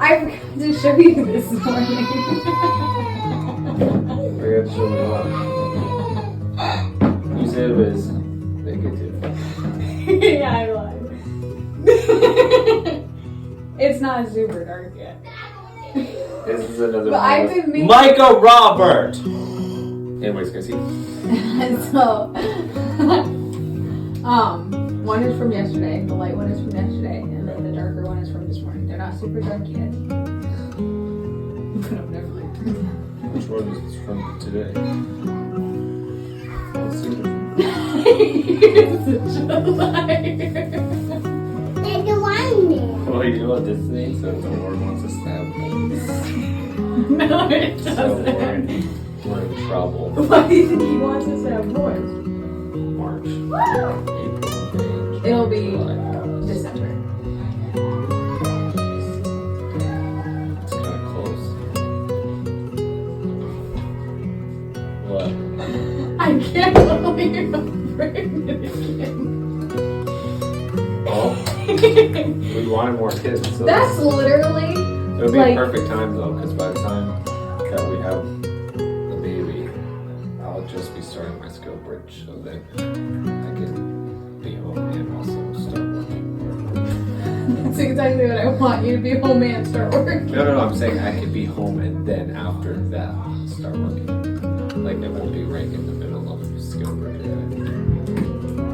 I forgot to show you this morning. I got to show me what. You said it was negative. Yeah, I lied. It's not super dark yet. This is another But I've been making... Micah Robert! Anyways, can I see? So, one is from yesterday, the light one is from yesterday, and then the darker one is from this morning. They're not super dark yet. But I've never liked them. Which one is from today? Let's see. You're such a liar. There's a line there. Well, you know what this thing says? The Lord wants us to have boys. No, it So doesn't. we're in trouble. Why do you think he wants us to have boys? March, April, May, It'll be July. December. It's kind of close. What? I can't believe I'm pregnant again. Oh, we wanted more kids. So That's literally it would be like- a perfect time though, because by the time that we have the baby, I'll just be starting my skill bridge, so then I can be home and also start working. That's exactly what I want you to be home and start working. No, I'm saying I could be home and then after that start working. Like it won't be right in the middle of the skill bridge.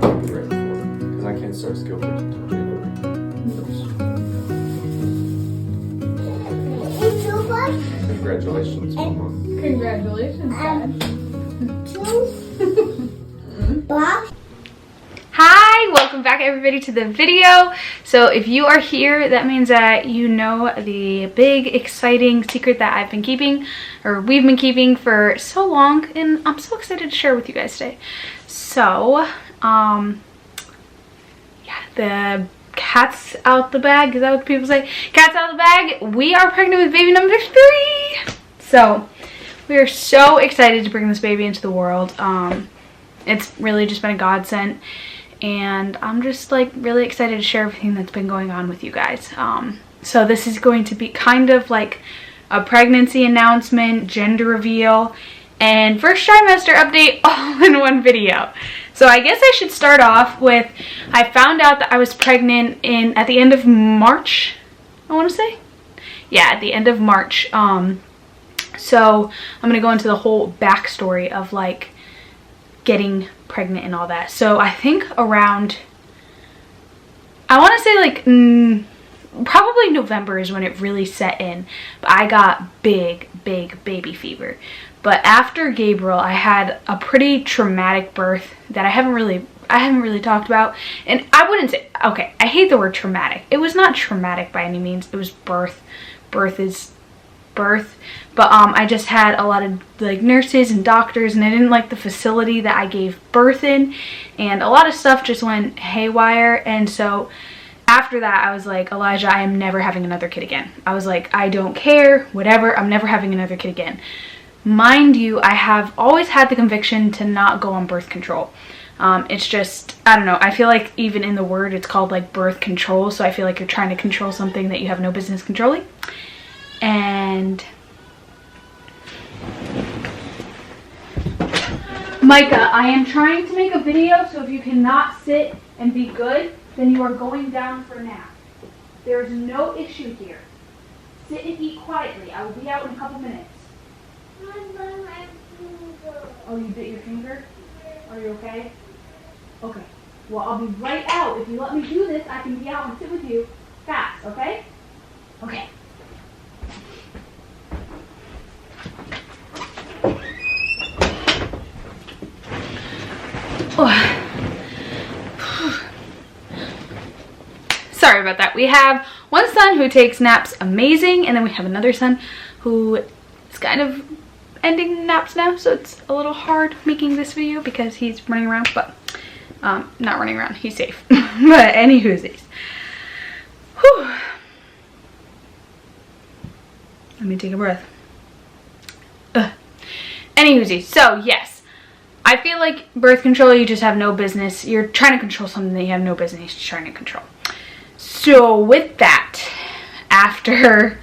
I'll be right before, because I can't start skill bridge until January. It's so fun. Congratulations, Mama. Congratulations, Dad. Two box. Hi, welcome back everybody to the video. So if you are here, that means that you know the big exciting secret that I've been keeping, or we've been keeping for so long, and I'm so excited to share with you guys today. So yeah, the cat's out the bag. Is that what people say? Cat's out of the bag. We are pregnant with baby number 3. So we are so excited to bring this baby into the world. It's really just been a godsend, and I'm just like really excited to share everything that's been going on with you guys. So this is going to be kind of like a pregnancy announcement, gender reveal, and first trimester update all in one video. So I guess I should start off with, I found out that I was pregnant at the end of March, I want to say. Yeah, at the end of March. So I'm going to go into the whole backstory of like getting pregnant and all that. So I think around, I want to say like probably November is when it really set in. But I got big baby fever. But after Gabriel, I had a pretty traumatic birth that I haven't really talked about. And I wouldn't say, okay, I hate the word traumatic. It was not traumatic by any means. It was birth. Birth is birth. But I just had a lot of like nurses and doctors, and I didn't like the facility that I gave birth in, and a lot of stuff just went haywire. And so after that, I was like, Elijah, I am never having another kid again. I was like, I don't care, whatever, I'm never having another kid again. Mind you, I have always had the conviction to not go on birth control. It's just, I don't know, I feel like even in the word it's called like birth control, so I feel like you're trying to control something that you have no business controlling. And Micah, I am trying to make a video, so if you cannot sit and be good, then you are going down for a nap. There is no issue here. Sit and eat quietly. I will be out in a couple minutes. Oh, you bit your finger? Are you okay? Okay. Well, I'll be right out. If you let me do this, I can be out and sit with you fast, okay? Okay. Oh. Sorry about that. We have one son who takes naps amazing, and then we have another son who is kind of ending naps now, so it's a little hard making this video because he's running around, but not running around, he's safe. But anywhoosies. Whew. Let me take a breath. Anywhoosies, so yes, I feel like birth control, you just have no business, you're trying to control something that you have no business trying to control. So with that, after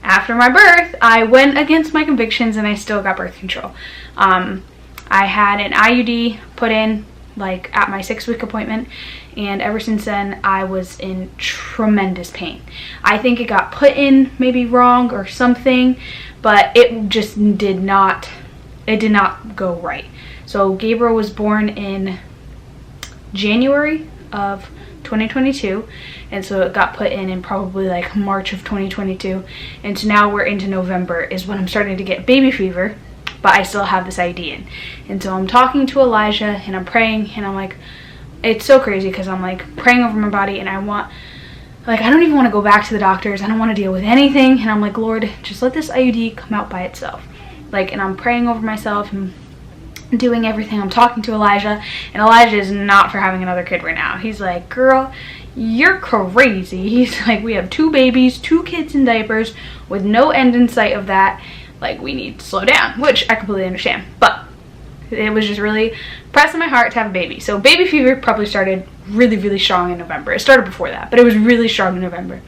after my birth, I went against my convictions and I still got birth control. I had an IUD put in like at my 6-week appointment, and ever since then I was in tremendous pain. I think it got put in maybe wrong or something, but it just did not go right. So Gabriel was born in January of 2022, and so it got put in probably like March of 2022, and so now we're into November is when I'm starting to get baby fever, but I still have this IUD in. And so I'm talking to Elijah and I'm praying, and I'm like, it's so crazy because I'm like praying over my body, and I don't even want to go back to the doctors. I don't want to deal with anything, and I'm like, Lord, just let this IUD come out by itself. Like, and I'm praying over myself and doing everything. I'm talking to Elijah, and Elijah is not for having another kid right now. He's like, girl, you're crazy. He's like, we have 2 babies, 2 kids in diapers with no end in sight of that. Like, we need to slow down, which I completely understand. But it was just really pressing my heart to have a baby. So baby fever probably started really, really strong in November. It started before that, but it was really strong in November.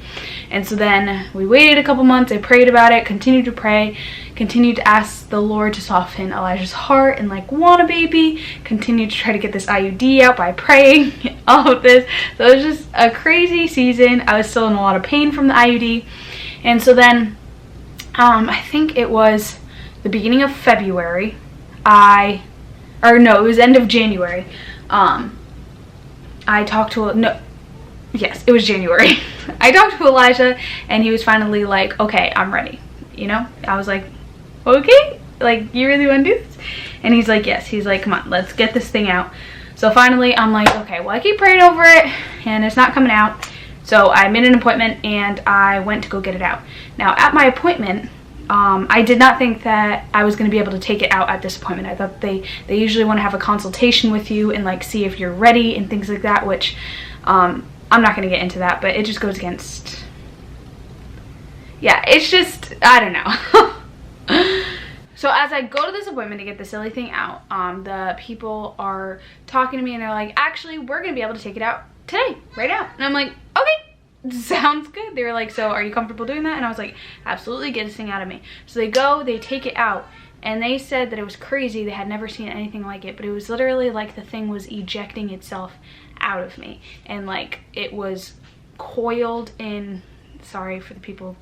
And so then we waited a couple months. I prayed about it, continued to pray, continued to ask the Lord to soften Elijah's heart and like want a baby, continued to try to get this IUD out by praying, all of this. So it was just a crazy season. I was still in a lot of pain from the IUD. And so then I think it was the beginning of February, it was end of January. Yes, it was January. I talked to Elijah, and he was finally like, okay, I'm ready. You know, I was like, okay, like, you really want to do this? And he's like, yes. He's like, come on, let's get this thing out. So finally I'm like, okay, well, I keep praying over it and it's not coming out. So I made an appointment and I went to go get it out. Now at my appointment, I did not think that I was going to be able to take it out at this appointment. I thought they usually want to have a consultation with you and like see if you're ready and things like that, which I'm not going to get into that, but it just goes against, yeah, it's just, I don't know. So as I go to this appointment to get the silly thing out, the people are talking to me and they're like, actually, we're going to be able to take it out today, right now. And I'm like, okay, sounds good. They were like, so are you comfortable doing that? And I was like, absolutely, get this thing out of me. So they go, they take it out, and they said that it was crazy. They had never seen anything like it, but it was literally like the thing was ejecting itself out of me. And like it was coiled in, sorry for the people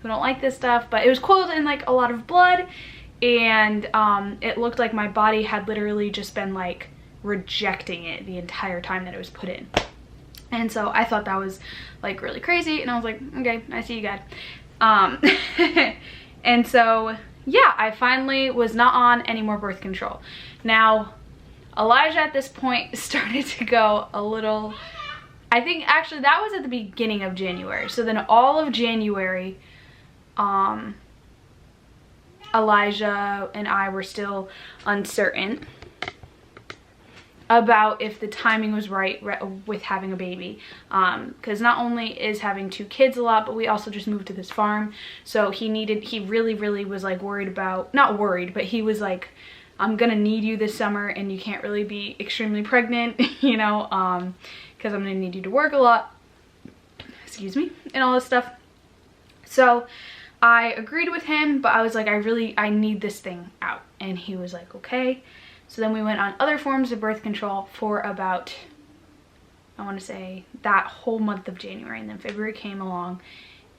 who don't like this stuff, but it was coiled in like a lot of blood. And it looked like my body had literally just been like rejecting it the entire time that it was put in. And so I thought that was like really crazy, and I was like, okay, I see you, God. And so yeah, I finally was not on any more birth control. Now Elijah at this point started to go a little, I think actually that was at the beginning of January. So then all of January, Elijah and I were still uncertain about if the timing was right with having a baby, because not only is having 2 kids a lot, but we also just moved to this farm, so he really was like worried about, not worried, but he was like, I'm gonna need you this summer and you can't really be extremely pregnant, you know, because I'm gonna need you to work a lot, excuse me, and all this stuff. So I agreed with him, but I was like, I need this thing out. And he was like, okay. So then we went on other forms of birth control for about, I want to say, that whole month of January. And then February came along,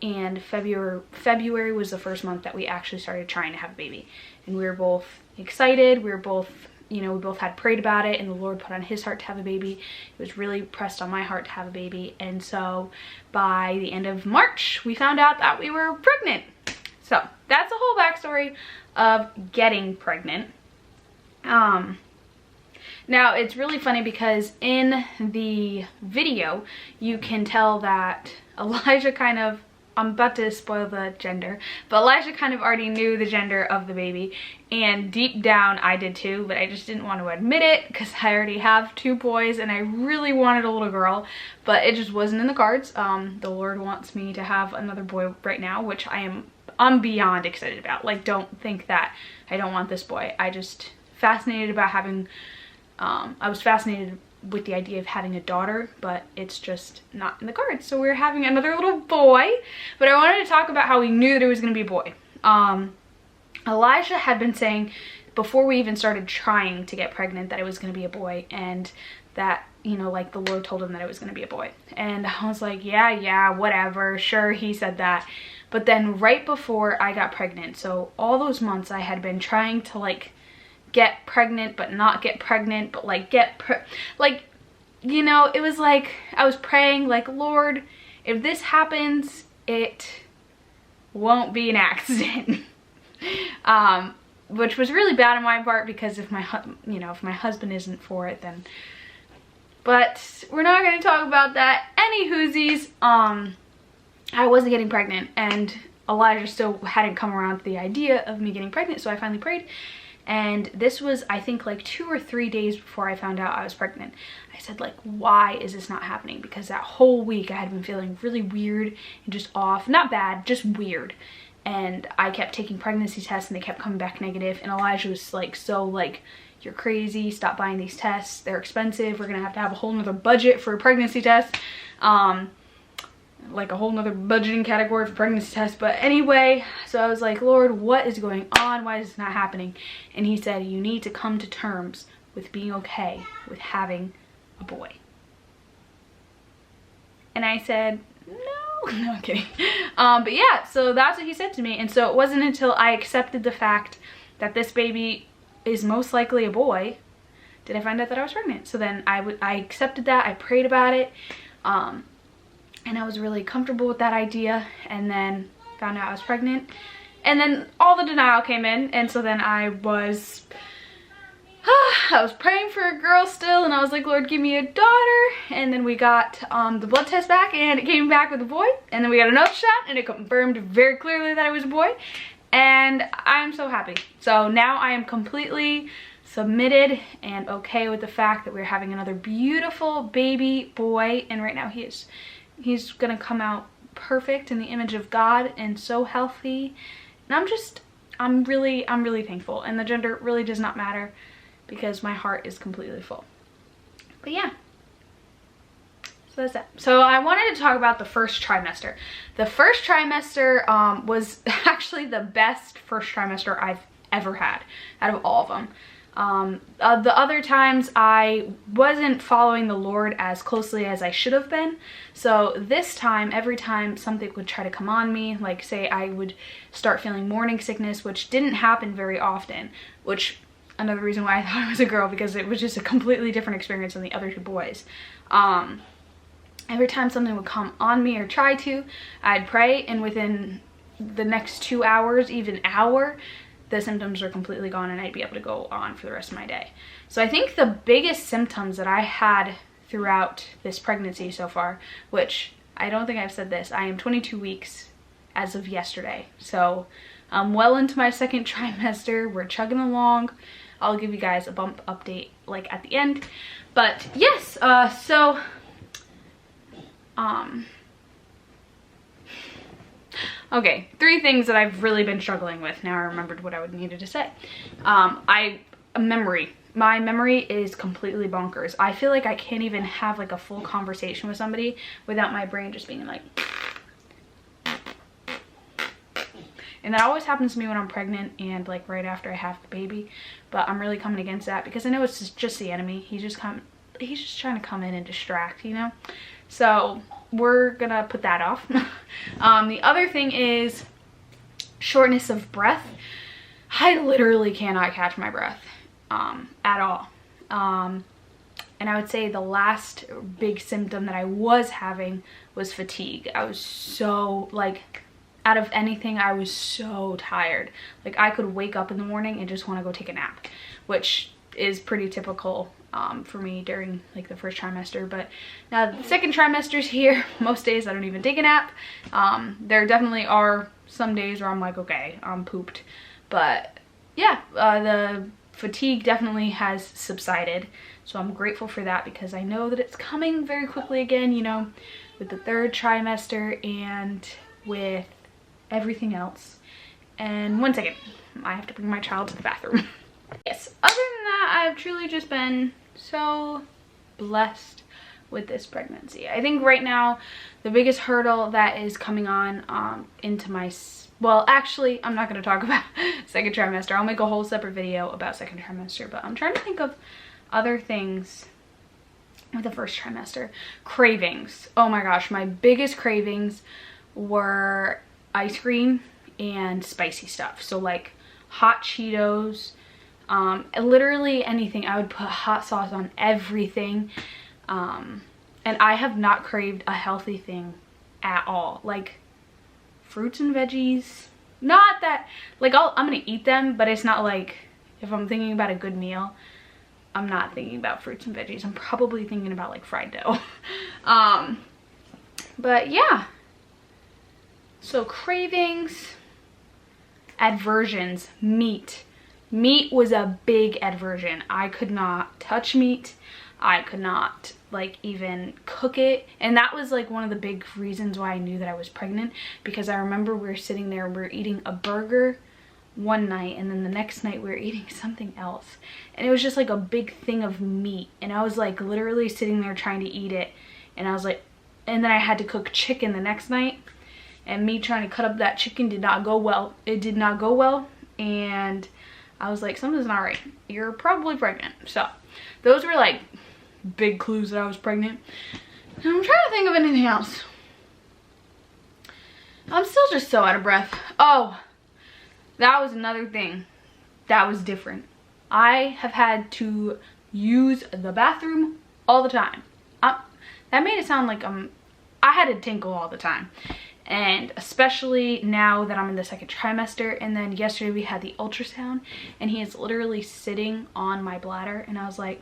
and February was the first month that we actually started trying to have a baby. And we were both excited. We were both, you know, we both had prayed about it, and the Lord put on his heart to have a baby. It was really pressed on my heart to have a baby. And so by the end of March, we found out that we were pregnant. So that's the whole backstory of getting pregnant. Now it's really funny because in the video, you can tell that Elijah kind of, I'm about to spoil the gender, but Elijah kind of already knew the gender of the baby, and deep down I did too, but I just didn't want to admit it because I already have 2 boys and I really wanted a little girl, but it just wasn't in the cards. The Lord wants me to have another boy right now, which I'm beyond excited about. Like, don't think that I don't want this boy. I just fascinated about having, I was fascinated with the idea of having a daughter, but it's just not in the cards. So we're having another little boy. But I wanted to talk about how we knew that it was going to be a boy. Elijah had been saying before we even started trying to get pregnant that it was going to be a boy, and that, you know, like the Lord told him that it was going to be a boy. And I was like, yeah, whatever, sure, he said that. But then right before I got pregnant, so all those months I had been trying to like get pregnant but not get pregnant, but like like, you know, it was like I was praying like, Lord, if this happens, it won't be an accident. Which was really bad on my part, because if my husband isn't for it, then, but we're not going to talk about that. Any whoosies, I wasn't getting pregnant, and Elijah still hadn't come around to the idea of me getting pregnant, so I finally prayed. And this was, I think, like 2 or 3 days before I found out I was pregnant. I said, like, why is this not happening? Because that whole week I had been feeling really weird and just off. Not bad, just weird. And I kept taking pregnancy tests and they kept coming back negative. And Elijah was like, so like, you're crazy, stop buying these tests. They're expensive. We're gonna have to have a whole nother budget for a pregnancy test. Like a whole nother budgeting category for pregnancy tests. But anyway, so I was like, Lord, what is going on? Why is this not happening? And he said, you need to come to terms with being okay with having a boy. And I said, no, I'm kidding. But yeah, so that's what he said to me. And so it wasn't until I accepted the fact that this baby is most likely a boy did I find out that I was pregnant. So then I accepted that, I prayed about it, and I was really comfortable with that idea, and then found out I was pregnant. And then all the denial came in, and so then I was praying for a girl still, and I was like, Lord, give me a daughter. And then we got the blood test back, and it came back with a boy. And then we got another shot, and it confirmed very clearly that it was a boy. And I'm so happy. So now I am completely submitted and okay with the fact that we're having another beautiful baby boy. And right now he's gonna come out perfect in the image of God and so healthy. And I'm really thankful. And the gender really does not matter, because my heart is completely full. But yeah, so that's that. So I wanted to talk about the first trimester. The first trimester was actually the best first trimester I've ever had out of all of them. The other times I wasn't following the Lord as closely as I should have been. So this time, every time something would try to come on me, like say I would start feeling morning sickness, which didn't happen very often, which another reason why I thought it was a girl, because it was just a completely different experience than the other 2 boys. Every time something would come on me or try to, I'd pray, and within the next 2 hours, even hour, the symptoms are completely gone, and I'd be able to go on for the rest of my day. So I think the biggest symptoms that I had throughout this pregnancy so far, which I don't think I've said this, I am 22 weeks as of yesterday. So I'm well into my 2nd trimester. We're chugging along. I'll give you guys a bump update like at the end. But yes, okay, 3 things that I've really been struggling with. Now I remembered what I needed to say. Memory. My memory is completely bonkers. I feel like I can't even have like a full conversation with somebody without my brain just being like, and that always happens to me when I'm pregnant and like right after I have the baby. But I'm really coming against that, because I know it's just the enemy. He's just trying to come in and distract, you know? So we're gonna put that off. The other thing is shortness of breath. I literally cannot catch my breath at all. And I would say the last big symptom that I was having was fatigue. I was so, like, out of anything, I was so tired. Like, I could wake up in the morning and just want to go take a nap, which is pretty typical for me during like the first trimester. But now the 2nd trimester's here, most days I don't even take a nap. There definitely are some days where I'm like, okay, I'm pooped. But yeah, the fatigue definitely has subsided, so I'm grateful for that, because I know that it's coming very quickly again, you know, with the 3rd trimester and with everything else. And 1 second, I have to bring my child to the bathroom. Yes, other than that, I've truly just been so blessed with this pregnancy. I think right now the biggest hurdle that is coming on into my, well, actually I'm not going to talk about second trimester. I'll make a whole separate video about second trimester, but I'm trying to think of other things with the first trimester. Cravings. Oh my gosh, my biggest cravings were ice cream and spicy stuff. So like hot Cheetos, literally anything. I would put hot sauce on everything. And I have not craved a healthy thing at all. Like fruits and veggies, not that, like I'm gonna eat them, but it's not like if I'm thinking about a good meal, I'm not thinking about fruits and veggies. I'm probably thinking about like fried dough. But yeah, so cravings, adversions, meat. Meat was a big adversion. I could not touch meat. I could not like even cook it. And that was like one of the big reasons why I knew that I was pregnant, because I remember we were sitting there, we were eating a burger one night, and then the next night we were eating something else, and it was just like a big thing of meat, and I was like literally sitting there trying to eat it, and I was like, and then I had to cook chicken the next night, and me trying to cut up that chicken did not go well. It did not go well, and I was like, something's not right. You're probably pregnant. So those were like big clues that I was pregnant. And I'm trying to think of anything else. I'm still just so out of breath. Oh, that was another thing that was different. I have had to use the bathroom all the time. That made it sound like I had to tinkle all the time. And especially now that I'm in the second trimester, and then yesterday we had the ultrasound, and he is literally sitting on my bladder, and I was like,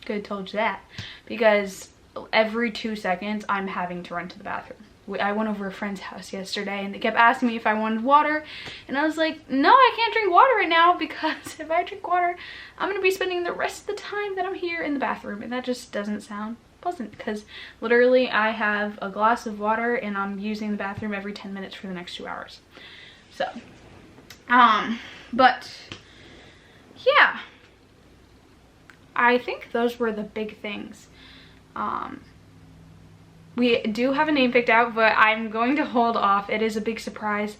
good, told you that. Because every 2 seconds I'm having to run to the bathroom. I went over a friend's house yesterday, and they kept asking me if I wanted water, and I was like, no, I can't drink water right now, because if I drink water, I'm gonna be spending the rest of the time that I'm here in the bathroom, and that just doesn't sound pleasant, because literally I have a glass of water and I'm using the bathroom every 10 minutes for the next 2 hours. So but yeah, I think those were the big things. We do have a name picked out, but I'm going to hold off. It is a big surprise.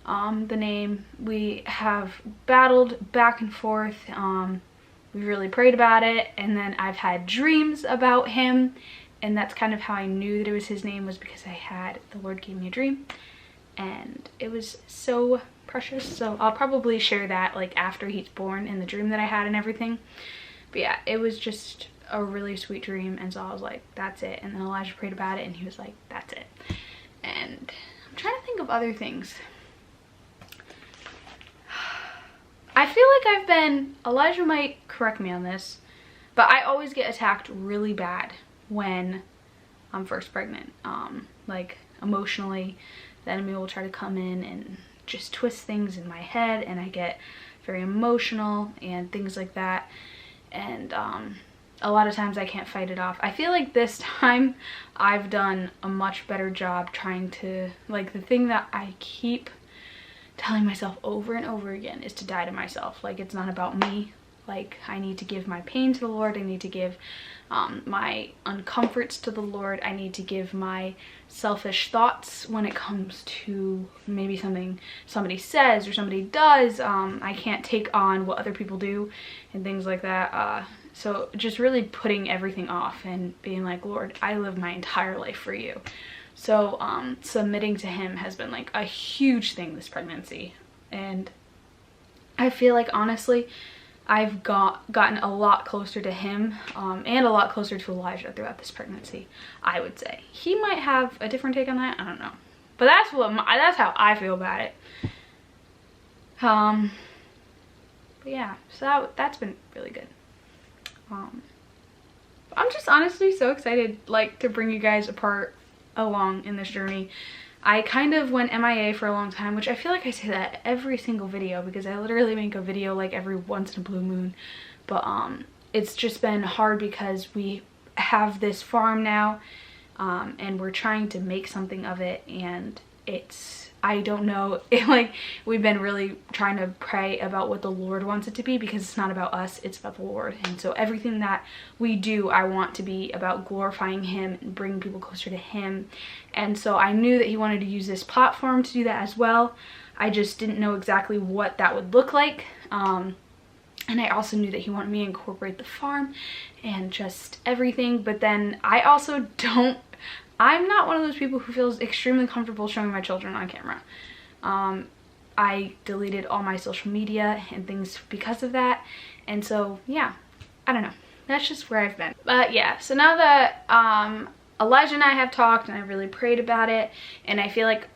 The name, we have battled back and forth. We really prayed about it, and then I've had dreams about him, and that's kind of how I knew that it was his name, was because the Lord gave me a dream, and it was so precious. So I'll probably share that like after he's born, in the dream that I had and everything. But yeah, it was just a really sweet dream, and so I was like, that's it. And then Elijah prayed about it, and he was like, that's it. And I'm trying to think of other things. I feel like I've been, Elijah might correct me on this, but I always get attacked really bad when I'm first pregnant. Like emotionally, the enemy will try to come in and just twist things in my head, and I get very emotional and things like that. And a lot of times I can't fight it off. I feel like this time I've done a much better job trying to, like, the thing that I keep telling myself over and over again is to die to myself. Like, it's not about me. Like, I need to give my pain to the Lord. I need to give my uncomforts to the Lord. I need to give my selfish thoughts when it comes to maybe something somebody says or somebody does. I can't take on what other people do and things like that. So just really putting everything off and being like, Lord, I live my entire life for you. So submitting to him has been like a huge thing this pregnancy. And I feel like, honestly, I've gotten a lot closer to him and a lot closer to Elijah throughout this pregnancy, I would say. He might have a different take on that, I don't know. But that's how I feel about it. But yeah, so that's been really good. I'm just honestly so excited, like, to bring you guys along in this journey. I kind of went MIA for a long time, which I feel like I say that every single video, because I literally make a video like every once in a blue moon. But it's just been hard because we have this farm now, and we're trying to make something of it, and I don't know, like, we've been really trying to pray about what the Lord wants it to be, because it's not about us, it's about the Lord. And so everything that we do, I want to be about glorifying him and bringing people closer to him. And so I knew that he wanted to use this platform to do that as well. I just didn't know exactly what that would look like. And I also knew that he wanted me to incorporate the farm and just everything. But then I also I'm not one of those people who feels extremely comfortable showing my children on camera. I deleted all my social media and things because of that. And so, yeah, I don't know. That's just where I've been. But yeah, so now that Elijah and I have talked and I really prayed about it, and I feel like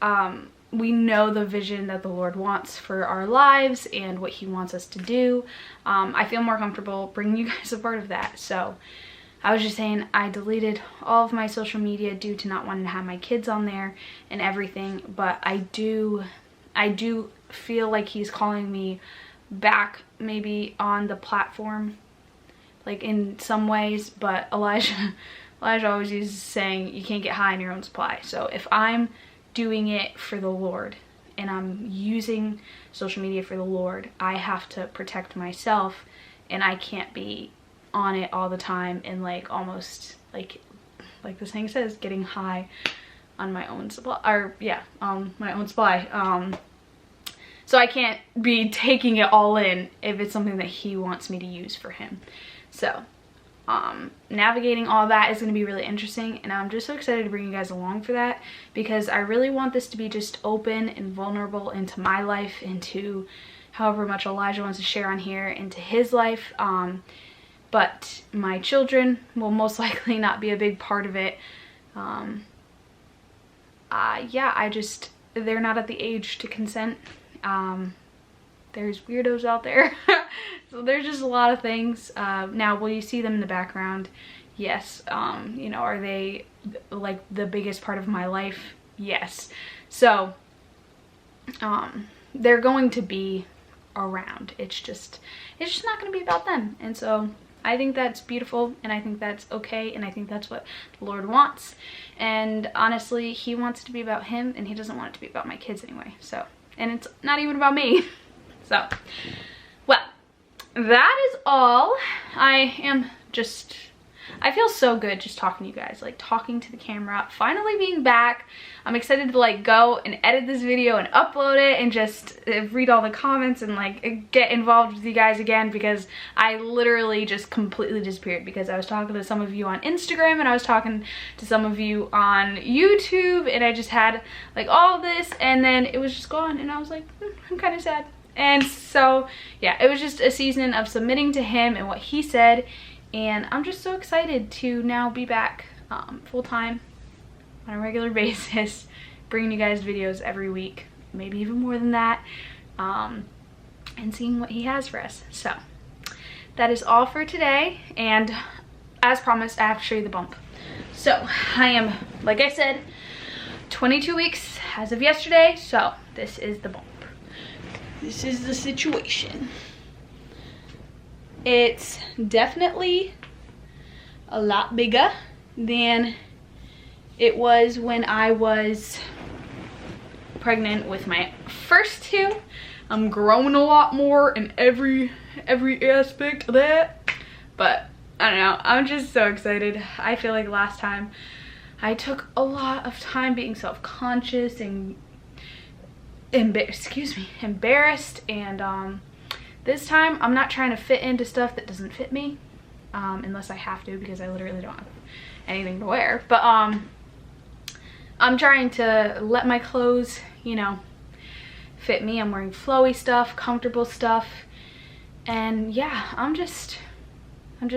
we know the vision that the Lord wants for our lives and what he wants us to do, I feel more comfortable bringing you guys a part of that. So I was just saying, I deleted all of my social media due to not wanting to have my kids on there and everything, but I do feel like he's calling me back maybe on the platform, like in some ways. But Elijah always uses saying, you can't get high in your own supply. So if I'm doing it for the Lord and I'm using social media for the Lord, I have to protect myself, and I can't be on it all the time and like almost like the saying says, getting high on my own supply, or yeah, my own supply. So I can't be taking it all in if it's something that he wants me to use for him. So navigating all that is going to be really interesting, and I'm just so excited to bring you guys along for that, because I really want this to be just open and vulnerable into my life, into however much Elijah wants to share on here, into his life. But my children will most likely not be a big part of it. Yeah, they're not at the age to consent. There's weirdos out there. So there's just a lot of things. Now, will you see them in the background? Yes. You know, are they like the biggest part of my life? Yes. So, they're going to be around. It's just not going to be about them. And so I think that's beautiful, and I think that's okay, and I think that's what the Lord wants. And honestly, he wants it to be about him, and he doesn't want it to be about my kids anyway. So, and it's not even about me. So, well, that is all. I feel so good just talking to you guys, like talking to the camera, finally being back. I'm excited to like go and edit this video and upload it and just read all the comments and like get involved with you guys again, because I literally just completely disappeared, because I was talking to some of you on Instagram and I was talking to some of you on YouTube, and I just had like all this, and then it was just gone, and I was like, I'm kind of sad. And so yeah, it was just a season of submitting to him and what he said. And I'm just so excited to now be back full-time on a regular basis, bringing you guys videos every week, maybe even more than that, and seeing what he has for us. So that is all for today, and as promised, I have to show you the bump. So I am, like I said, 22 weeks as of yesterday, so this is the bump. This is the situation. It's definitely a lot bigger than it was when I was pregnant with my first two. I'm growing a lot more in every aspect of that. But I don't know, I'm just so excited. I feel like last time I took a lot of time being self-conscious and embarrassed, and this time I'm not trying to fit into stuff that doesn't fit me, unless I have to, because I literally don't have anything to wear. But I'm trying to let my clothes, you know, fit me. I'm wearing flowy stuff, comfortable stuff, and yeah, I'm just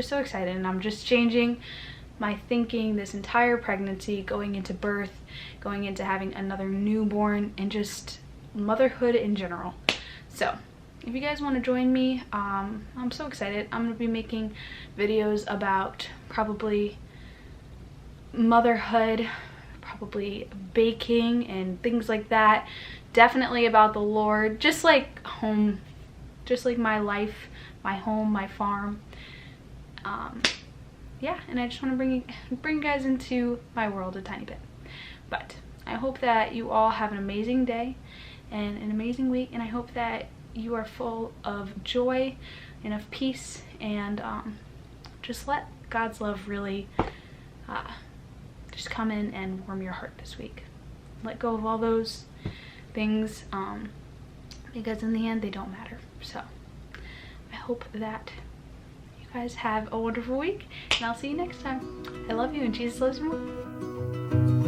so excited, and I'm just changing my thinking this entire pregnancy, going into birth, going into having another newborn, and just motherhood in general. So if you guys want to join me, I'm so excited. I'm going to be making videos about probably motherhood, probably baking and things like that. Definitely about the Lord, just like home, just like my life, my home, my farm. Yeah, and I just want to bring you guys into my world a tiny bit. But I hope that you all have an amazing day and an amazing week, and I hope that you are full of joy and of peace, and just let God's love really just come in and warm your heart this week. Let go of all those things, because in the end they don't matter. So I hope that you guys have a wonderful week, and I'll see you next time. I love you, and Jesus loves you more.